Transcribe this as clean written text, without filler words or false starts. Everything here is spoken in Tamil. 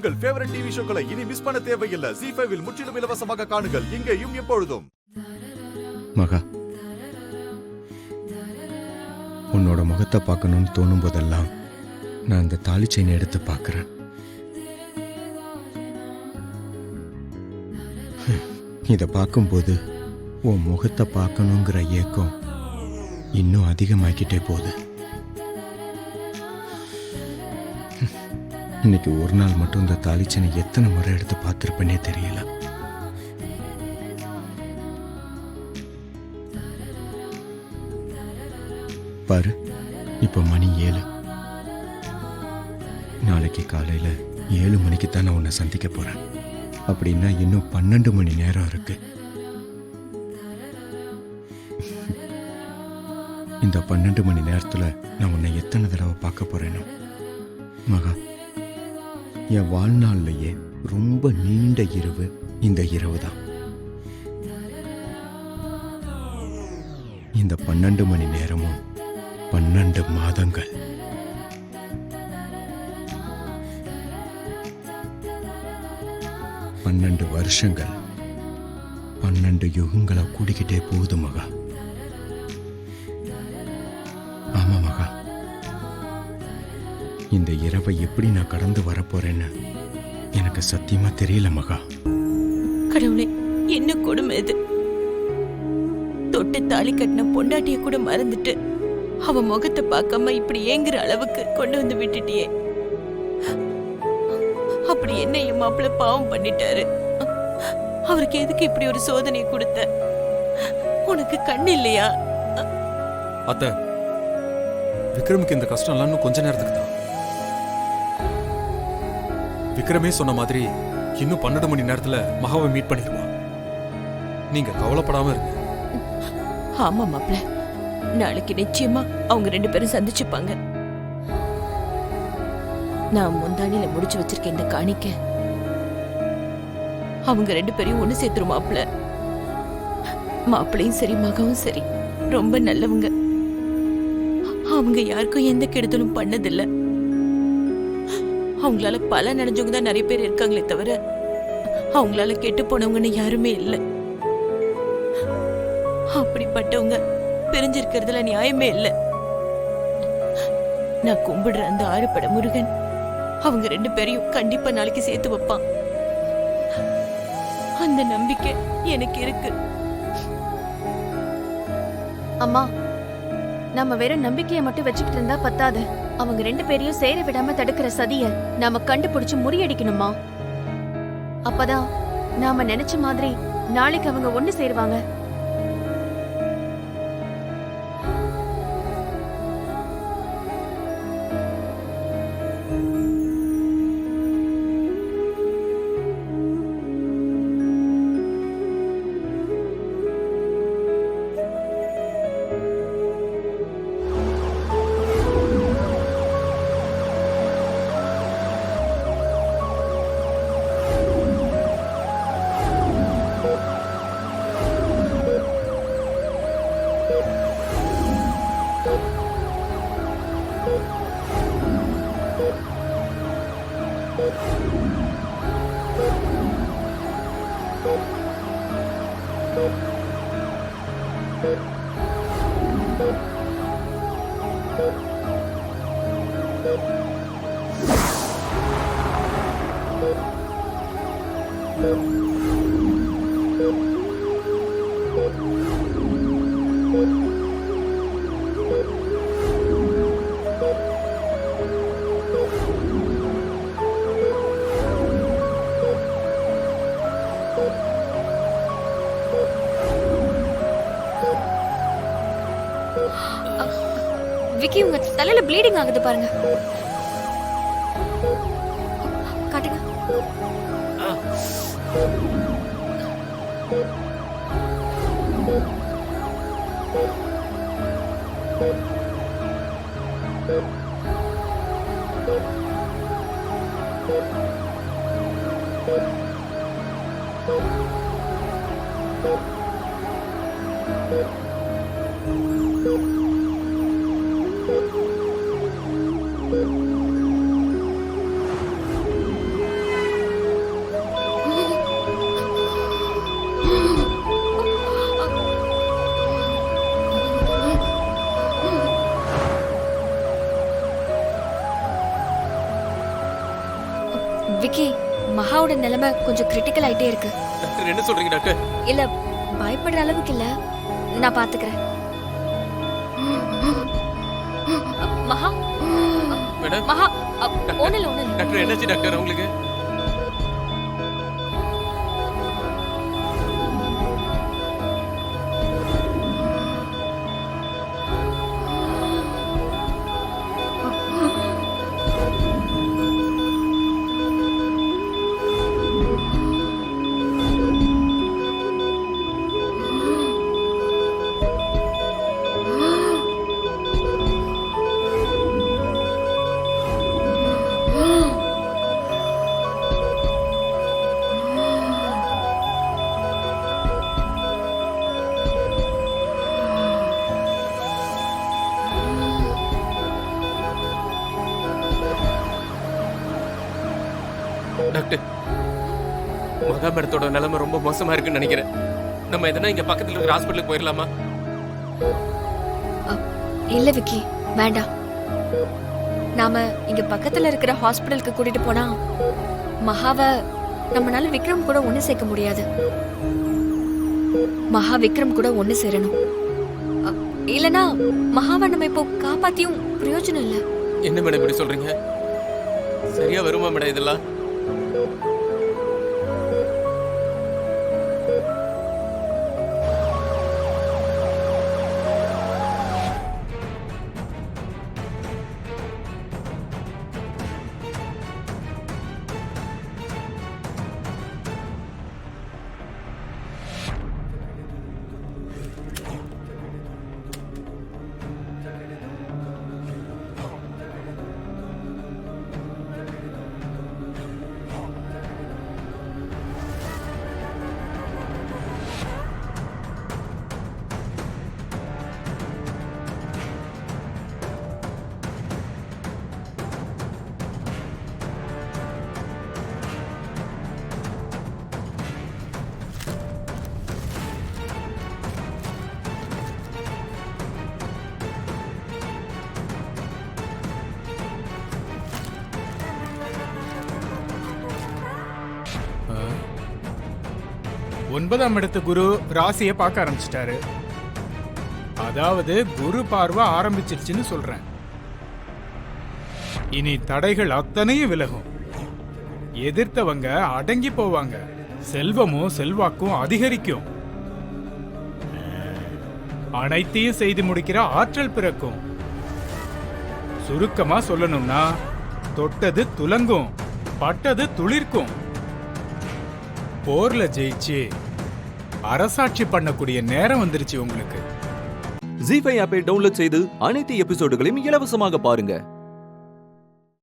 உங்கள் ஃபேவரட் டிவி ஷோக்களை இனி மிஸ் பண்ண தேவையில்லை. ZEE5 இல் முற்றிலும் இலவசமாக காணுங்கள். இங்கேயும் எப்பொழுதும். மகா, உன்னோட முகத்தை பார்க்கணும்னு தோணும் போதெல்லாம் நான் இந்த தாலி செயினை எடுத்து பார்க்கிறேன். இதை பார்க்கும்போது உன் முகத்தை பார்க்கணுங்கிற ஏக்கம் இன்னும் அதிகமாக்கிட்டே போகுது. இன்னைக்கு ஒரு நாள் மட்டும் இந்த தாலி செயினை எத்தனை முறை எடுத்து பார்த்துருப்பேனே தெரியல. பாரு, இப்ப மணி 7. நாளைக்கு காலையில 7 மணிக்கு தான் நான் உன்னை சந்திக்க போறேன். அப்படின்னா இன்னும் 12 மணி நேரம் இருக்கு. இந்த 12 மணி நேரத்துல நான் உன்னை எத்தனை தடவை பார்க்க போறேனோ. மகா, என் வாழ்நாள்லயே ரொம்ப நீண்ட இரவு இந்த இரவு தான். இந்த 12 மணி நேரமும் 12 மாதங்கள். பன்னெண்டு வருஷங்கள், 12 யுகங்களை கூடிக்கிட்டே போகுது மகா. ஆமா மகா, இந்த இரவை எப்படி நான் கடந்து வரப்போறேன்னு எனக்கு சத்தியமா தெரியல மகா. கடவுளே, என்ன கொடுமை இது! தொட்டு தாலி கட்டின பொண்டாட்டிய கூட மறந்துட்டு அவ முகத்தை பார்க்காம இப்படி ஏங்குற அளவுக்கு கொண்டு வந்து விட்டுட்டியே. அப்படி என்ன என் மாப்பிள்ள பாவம் பண்ணிட்டாரு? அவருக்கு எதுக்கு இப்படி ஒரு சோதனை கொடுத்த? உனக்கு கண்ணு இல்லையா? அத்தை, விக்ரமுக்கு இந்த கஷ்டம் எல்லாம் இன்னும் கொஞ்ச நேரத்துக்கு தான். விக்ரமே சொன்ன மாதிரி இன்னும் 12 மணி நேரத்துல மகாவை மீட் பண்ணிடுவான். நீங்க கவலைப்படாம இருங்க. ஆமா மாப்பிள்ள, நாளைக்கு நிச்சயமா அவங்க 2 பேரும் சந்திச்சுப்பாங்க. நான் முந்தானில முடிச்சு வச்சிருக்கேன் இந்த காணிக்க. அவங்க 2 பேரையும் ஒண்ணு சேர்த்துரும் மாப்பிள்ள. மாப்பிள்ளையும் சரி மகவும் சரி ரொம்ப நல்லவங்க. அவங்க யாருக்கும் எந்த கெடுதலும் பண்ணதில்லை. அவங்களால பல நினைஞ்சவங்க தான் நிறைய பேர் இருக்காங்களே தவிர அவங்களால கெட்டு போனவங்கன்னு யாருமே இல்லை. அப்படிப்பட்டவங்க பிரிஞ்சிருக்கிறதுல நியாயமே இல்லை. நான் கும்பிடுற அந்த 6 பட முருகன் அவங்க 2 பேரையும் கண்டிப்பா நாளைக்கு சேர்த்து வைப்பான். அந்த நம்பிக்கை எனக்கு இருக்கு. அம்மா, நாம வெறும் நம்பிக்கையை மட்டும் வச்சுக்கிட்டு இருந்தா பத்தாது. அவங்க 2 பேரையும் சேர விடாம தடுக்கிற சதிய நாம கண்டுபிடிச்சு முறியடிக்கணுமா? அப்பதான் நாம நினைச்ச மாதிரி நாளைக்கு அவங்க ஒண்ணு சேருவாங்க. விக்கி, உங்க தலையில ப்ளீடிங் ஆகுது பாருங்க. காட்டுங்க. விக்கி, மகாவோட நிலைமை கொஞ்சம் கிரிட்டிக்கல் ஆயிட்டே இருக்கு. டாக்டர் என்ன சொல்றீங்க டாக்டர்? இல்ல, பயப்படுற அளவுக்கு இல்ல, நான் பாத்துக்கிறேன். மகா, மேடம், மகா, ஒண்ணுல டாக்டர் என்னாச்சு டாக்டர் உங்களுக்கு? டாக்டர், மகா மேடத்தோட நிலைமை ரொம்ப மோசமா இருக்குன்னு நினைக்கிறேன். நம்ம எதனா இங்க பக்கத்துல இருக்கிற ஹாஸ்பிட்டலுக்கு போயிடலாமா? இல்ல விக்கி, வேண்டாம். நாம இங்க பக்கத்துல இருக்கிற ஹாஸ்பிடலுக்கு கூட்டிட்டு போனா மகாவை நம்மளால விக்ரம் கூட ஒண்ணு சேர்க்க முடியாது. மகா விக்ரம் கூட ஒண்ணு சேரணும். இல்லனா மகாவை நம்ம இப்போ காப்பாத்தியும் பிரயோஜனம் இல்ல. என்ன மேடம் இப்படி சொல்றீங்க? சரியா வருமா மேடம் இதெல்லாம்? ஒன்பதாம் இடத்து குரு ராசியை பார்க்க ஆரம்பிச்சிட்டாரு. அதாவது குரு பார்வை ஆரம்பிச்சிருச்சுன்னு சொல்றேன். இனி தடைகள் அத்தனையும் விலகும். எதிர்த்தவங்க அடங்கி போவாங்க. செல்வமும் செல்வாக்கும் அதிகரிக்கும். அனைத்தையும் செய்து முடிக்கிற ஆற்றல் பிறக்கும். சுருக்கமா சொல்லணும்னா, தொட்டது துலங்கும், பட்டது துளிர்க்கும். போர்ல ஜெயிச்சு அரசாட்சி பண்ணக்கூடிய நேரம் வந்துருச்சு உங்களுக்கு. ஜீ5 ஆப்பை டவுன்லோட் செய்து அனைத்து எபிசோடுகளையும் இலவசமாக பாருங்க.